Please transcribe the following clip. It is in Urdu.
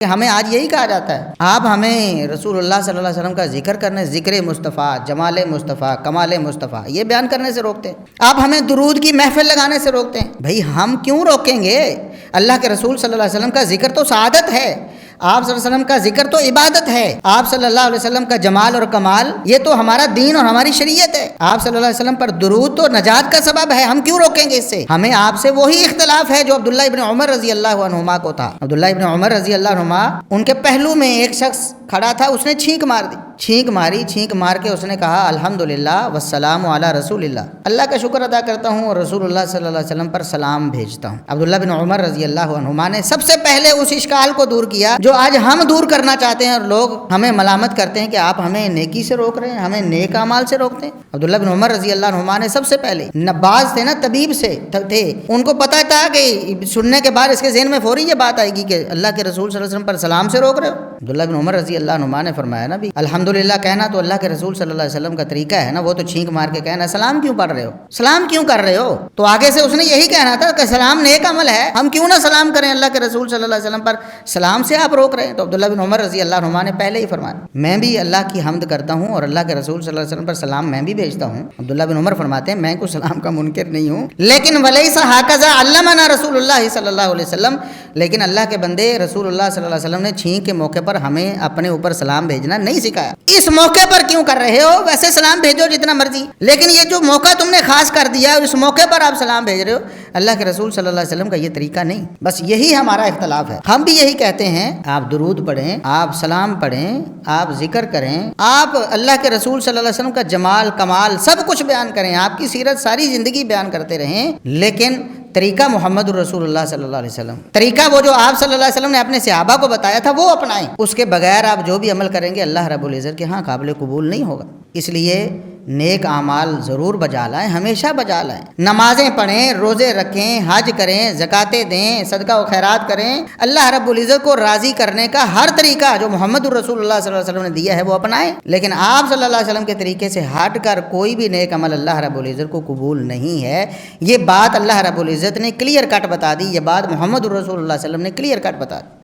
ہمیں آج یہی کہا جاتا ہے، آپ ہمیں رسول اللہ صلی اللہ علیہ وسلم کا ذکر کرنے، ذکر مصطفیٰ، جمال مصطفیٰ، کمال مصطفیٰ یہ بیان کرنے سے روکتے ہیں، آپ ہمیں درود کی محفل لگانے سے روکتے ہیں۔ بھئی ہم کیوں روکیں گے؟ اللہ کے رسول صلی اللہ علیہ وسلم کا ذکر تو سعادت ہے، آپ صلی اللہ علیہ وسلم کا ذکر تو عبادت ہے، آپ صلی اللہ علیہ وسلم کا جمال اور کمال یہ تو ہمارا دین اور ہماری شریعت ہے، آپ صلی اللہ علیہ وسلم پر درود تو نجات کا سبب ہے، ہم کیوں روکیں گے اس سے؟ ہمیں آپ سے وہی اختلاف ہے جو عبداللہ ابن عمر رضی اللہ عنہما کو تھا۔ عبداللہ ابن عمر رضی اللہ عنہما ان کے پہلو میں ایک شخص کھڑا تھا، اس نے چھینک مار دی، چھینک مار کے اس نے کہا الحمدللہ والسلام علی رسول اللہ، اللہ کا شکر ادا کرتا ہوں اور رسول اللہ صلی اللہ علیہ وسلم پر سلام بھیجتا ہوں۔ عبداللہ بن عمر رضی اللہ عنہما نے سب سے پہلے اس اشکال کو دور کیا جو آج ہم دور کرنا چاہتے ہیں، اور لوگ ہمیں ملامت کرتے ہیں کہ آپ ہمیں نیکی سے روک رہے ہیں، ہمیں نیک اعمال سے روکتے ہیں۔ عبداللہ بن عمر رضی اللہ عنہما نے سب سے پہلے نباز تھے نا، طبیب سے تھے، ان کو پتہ تھا کہ سننے کے بعد اس کے ذہن میں فوری یہ بات آئے گی کہ اللہ کے رسول صلی اللہ علیہ وسلم پر سلام سے روک رہے ہو۔ عبداللہ بن عمر رضی اللہ عنہما نے فرمایا نا بھی الحمدللہ کہنا تو اللہ کے رسول صلی اللہ علیہ وسلم کا طریقہ ہے نا، وہ تو چھینک مار کے کہنا، سلام کیوں پڑھ رہے ہو، سلام کیوں کر رہے ہو؟ تو آگے سے اس نے یہی کہنا تھا کہ سلام نیک عمل ہے، ہم کیوں نہ سلام کریں، اللہ کے رسول صلی اللہ علیہ وسلم پر سلام سے آپ روک رہے ہیں۔ تو عبداللہ بن عمر رضی اللہ عنہما نے پہلے ہی فرمایا میں بھی اللہ کی حمد کرتا ہوں اور اللہ کے رسول صلی اللہ علیہ وسلم پر سلام میں بھی بھیجتا ہوں۔ عبداللہ بن عمر فرماتے ہیں میں کوئی سلام کا منکر نہیں ہوں، لیکن ولیس ہکذا علمنا رسول اللہ صلی اللہ علیہ وسلم، لیکن اللہ کے بندے رسول اللہ صلی اللہ علیہ وسلم نے چھینک کے موقع پر ہمیں اپنے اوپر سلام بھیجنا نہیں سکھایا۔ اس موقع پر کیوں کر رہے ہو؟ ویسے سلام بھیجو جتنا مرضی، لیکن یہ جو موقع تم نے خاص کر دیا اس موقع پر آپ سلام بھیج رہے ہو، اللہ کے رسول صلی اللہ علیہ وسلم کا یہ طریقہ نہیں۔ بس یہی ہمارا اختلاف ہے، ہم بھی یہی کہتے ہیں آپ درود پڑھیں، آپ سلام پڑھیں، آپ ذکر کریں، آپ اللہ کے رسول صلی اللہ علیہ وسلم کا جمال کمال سب کچھ بیان کریں، آپ کی سیرت ساری زندگی بیان کرتے رہیں، لیکن طریقہ محمد الرسول اللہ صلی اللہ علیہ وسلم، طریقہ وہ جو آپ صلی اللہ علیہ وسلم نے اپنے صحابہ کو بتایا تھا وہ اپنائیں، اس کے بغیر آپ جو بھی عمل کریں گے اللہ رب العزت کے ہاں قابل قبول نہیں ہوگا۔ اس لیے نیک اعمال ضرور بجا لائیں، ہمیشہ بجا لائیں، نمازیں پڑھیں، روزے رکھیں، حج کریں، زکاتیں دیں، صدقہ و خیرات کریں، اللہ رب العزت کو راضی کرنے کا ہر طریقہ جو محمد الرسول اللہ صلی اللہ علیہ وسلم نے دیا ہے وہ اپنائیں، لیکن آپ صلی اللہ علیہ وسلم کے طریقے سے ہٹ کر کوئی بھی نیک عمل اللہ رب العزت کو قبول نہیں ہے۔ یہ بات اللہ رب العزت نے کلیئر کٹ بتا دی، یہ بات محمد الرسول اللہ صلی اللہ علیہ وسلم نے کلیئر کٹ بتا دی۔